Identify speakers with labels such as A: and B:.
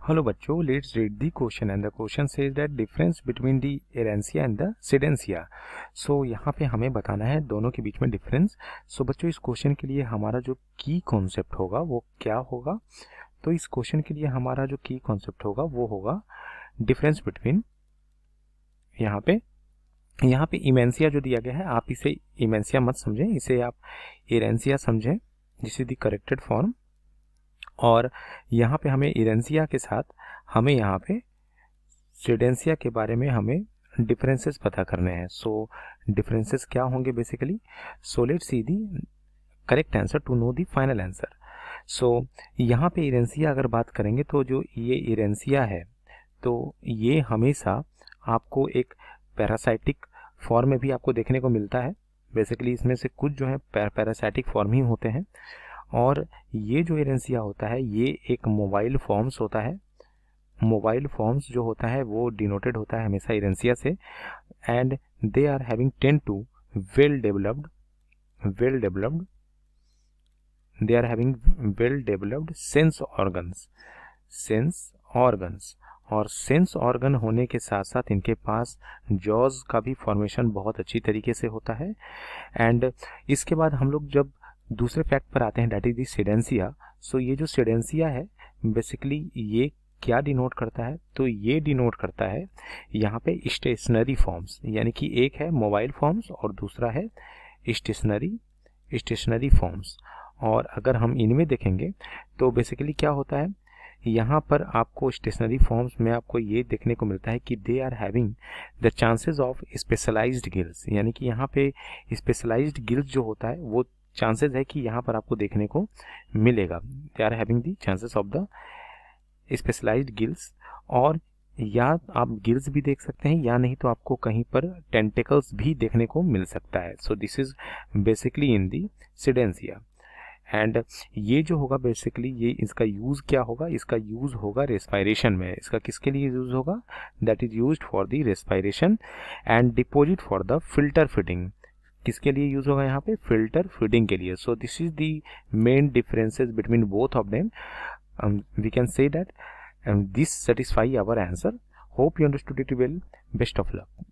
A: Hello बच्चों, let's read the question and the question says that difference between the एरेंसिया and the सीडेंसिया। So यहाँ पे हमें बताना है दोनों के बीच में डिफरेंस। सो बच्चों, इस क्वेश्चन के लिए हमारा जो की कॉन्सेप्ट होगा वो क्या होगा? तो इस क्वेश्चन के लिए हमारा जो की कॉन्सेप्ट होगा वो होगा डिफरेंस बिटवीन, यहाँ पे इमेंसिया जो दिया गया है, आप इसे इमेंसिया मत समझें, इसे आप एरेंसिया समझें, this is the corrected form. और यहाँ पे हमें एरेंसिया के साथ हमें यहाँ पे सीडेंसिया के बारे में हमें डिफरेंसेस पता करने हैं। सो डिफरेंसेस क्या होंगे basically? So let's see the correct answer to know the final answer. So यहाँ पे एरेंसिया अगर बात करेंगे तो जो ये एरेंसिया है तो ये हमेशा आपको एक पैरासाइटिक फॉर्म में भी आपको देखने को मिलता है। बेसिकली इसमें से कुछ जो है पैरासाइटिक फॉर्म ही होते हैं। और ये जो एरेंसिया होता है ये एक मोबाइल फॉर्म्स होता है। मोबाइल फॉर्म्स जो होता है वो डिनोटेड होता है हमेशा एरेंसिया से। And they are having tend to well developed they are having well developed sense organs. और सेंस ऑर्गन होने के साथ साथ इनके पास जॉज का भी फॉर्मेशन बहुत अच्छी तरीके से होता है। एंड इसके बाद हम लोग जब दूसरे फैक्ट पर आते हैं, दैट इज द सीडेंसिया। सो ये जो सीडेंसिया है बेसिकली ये क्या डिनोट करता है? तो ये डिनोट करता है यहाँ पे स्टेशनरी फॉर्म्स, यानी कि एक है मोबाइल फॉर्म्स और दूसरा है स्टेशनरी फॉर्म्स। और अगर हम इनमें देखेंगे तो बेसिकली क्या होता है, यहाँ पर आपको स्टेशनरी फॉर्म्स में आपको ये देखने को मिलता है कि they are having the chances of specialised gills, यानी कि यहाँ पे स्पेशलाइज्ड गिल्स जो होता है वो चांसेस है कि यहाँ पर आपको देखने को मिलेगा। They are having the chances of the specialised gills. और या आप गिल्स भी देख सकते हैं या नहीं तो आपको कहीं पर टेंटिकल्स भी देखने को मिल सकता है। So this is basically in the सीडेंसिया। एंड ये जो होगा बेसिकली ये इसका यूज़ क्या होगा? इसका यूज़ होगा रेस्पायरेशन में। इसका किसके लिए यूज़ होगा? That is used for the respiration and deposit for the filter fitting. किसके लिए यूज होगा यहाँ पे? फिल्टर फीडिंग के लिए। So this is the main differences between both of them. We can say that this satisfy our answer. Hope you understood it well. Best of luck.